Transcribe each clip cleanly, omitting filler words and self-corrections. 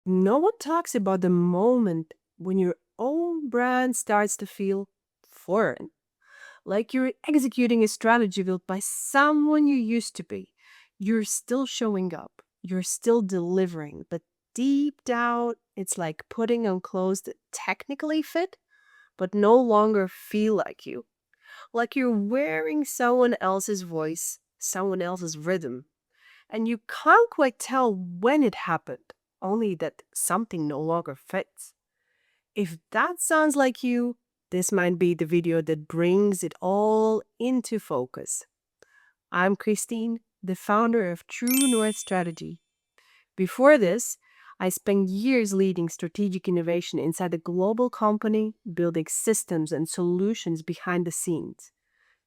No one talks about the moment when your own brand starts to feel foreign, like you're executing a strategy built by someone you used to be. You're still showing up, you're still delivering, but deep down, it's like putting on clothes that technically fit, but no longer feel like you. Like you're wearing someone else's voice, someone else's rhythm, and you can't quite tell when it happened, only that something no longer fits. If that sounds like you, this might be the video that brings it all into focus. I'm Christine, the founder of True North Strategy. Before this, I spent years leading strategic innovation inside a global company, building systems and solutions behind the scenes.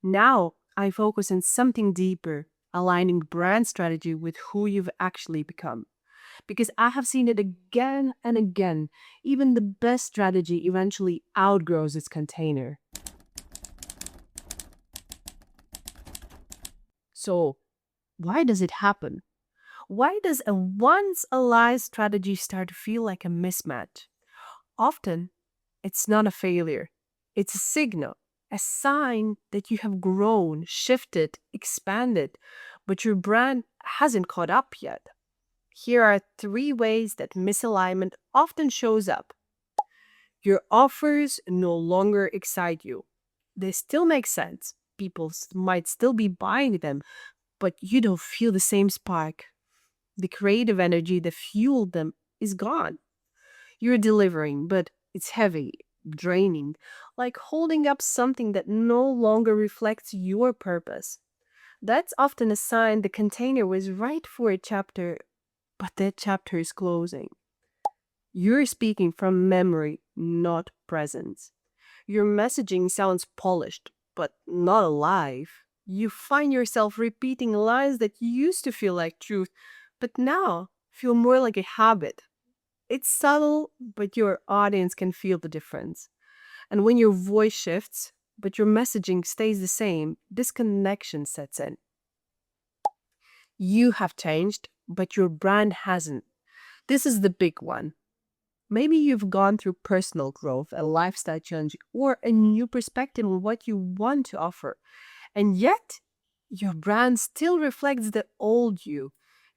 Now, I focus on something deeper, aligning brand strategy with who you've actually become. Because I have seen it again and again. Even the best strategy eventually outgrows its container. So, why does it happen? Why does a once alive strategy start to feel like a mismatch? Often, it's not a failure, it's a signal, a sign that you have grown, shifted, expanded, but your brand hasn't caught up yet. Here are three ways that misalignment often shows up. Your offers no longer excite you. They still make sense. People might still be buying them, but you don't feel the same spark. The creative energy that fueled them is gone. You're delivering, but it's heavy, draining, like holding up something that no longer reflects your purpose. That's often a sign the container was right for a chapter, but that chapter is closing. You're speaking from memory, not presence. Your messaging sounds polished, but not alive. You find yourself repeating lines that used to feel like truth, but now feel more like a habit. It's subtle, but your audience can feel the difference. And when your voice shifts, but your messaging stays the same, disconnection sets in. You have changed, but your brand hasn't. This is the big one. Maybe you've gone through personal growth, a lifestyle change, or a new perspective on what you want to offer. And yet, your brand still reflects the old you,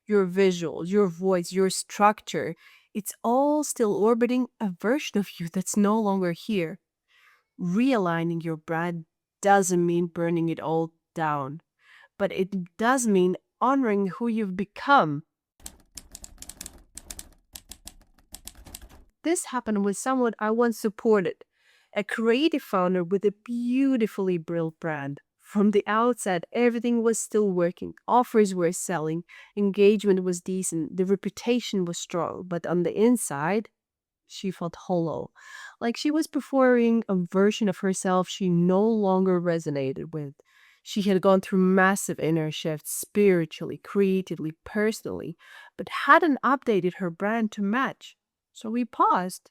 your visuals, your voice, your structure. It's all still orbiting a version of you that's no longer here. Realigning your brand doesn't mean burning it all down, but it does mean honoring who you've become. This happened with someone I once supported, a creative founder with a beautifully built brand. From the outset, everything was still working. Offers were selling, engagement was decent, the reputation was strong. But on the inside, she felt hollow, like she was performing a version of herself she no longer resonated with. She had gone through massive inner shifts spiritually, creatively, personally, but hadn't updated her brand to match. So we paused.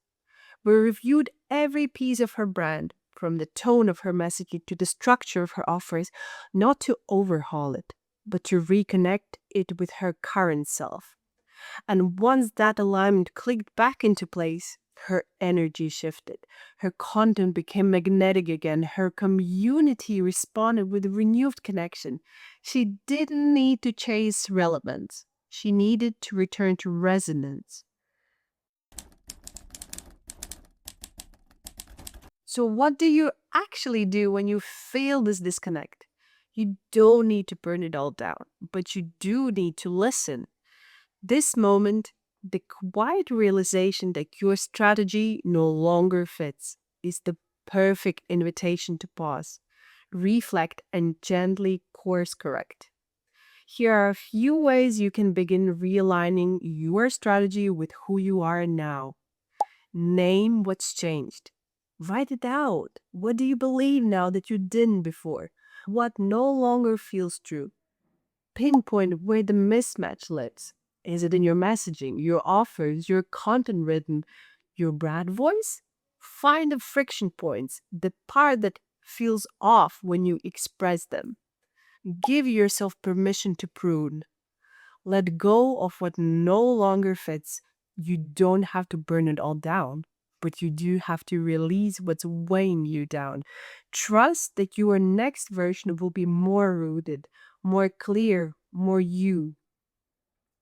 We reviewed every piece of her brand, from the tone of her messaging to the structure of her offers, not to overhaul it, but to reconnect it with her current self. And once that alignment clicked back into place, her energy shifted. Her content became magnetic again. Her community responded with renewed connection. She didn't need to chase relevance. She needed to return to resonance. So, what do you actually do when you feel this disconnect? You don't need to burn it all down, but you do need to listen. This moment, the quiet realization that your strategy no longer fits, is the perfect invitation to pause, reflect, and gently course correct. Here are a few ways you can begin realigning your strategy with who you are now. Name what's changed. Write it out. What do you believe now that you didn't before? What no longer feels true? Pinpoint where the mismatch lives. Is it in your messaging, your offers, your content written, your brand voice? Find the friction points, the part that feels off when you express them. Give yourself permission to prune. Let go of what no longer fits You don't have to burn it all down, but you do have to release what's weighing you down. Trust that your next version will be more rooted, more clear, more you.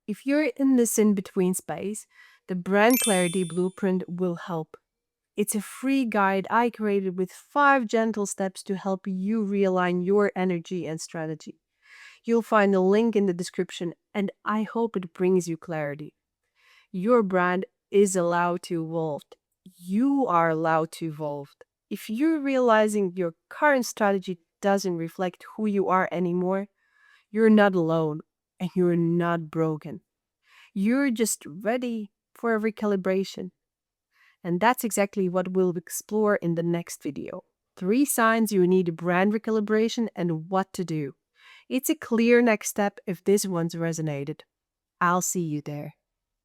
If you're in this in between space, the brand clarity blueprint will help. It's a free guide I created with 5 gentle steps to help you realign your energy and strategy. You'll find a link in the description, and I hope it brings you clarity. Your brand is allowed to evolve. You are allowed to evolve. If you're realizing your current strategy doesn't reflect who you are anymore, you're not alone and you're not broken. You're just ready for a recalibration. And that's exactly what we'll explore in the next video. 3 signs you need a brand recalibration and what to do. It's a clear next step if this one's resonated. I'll see you there.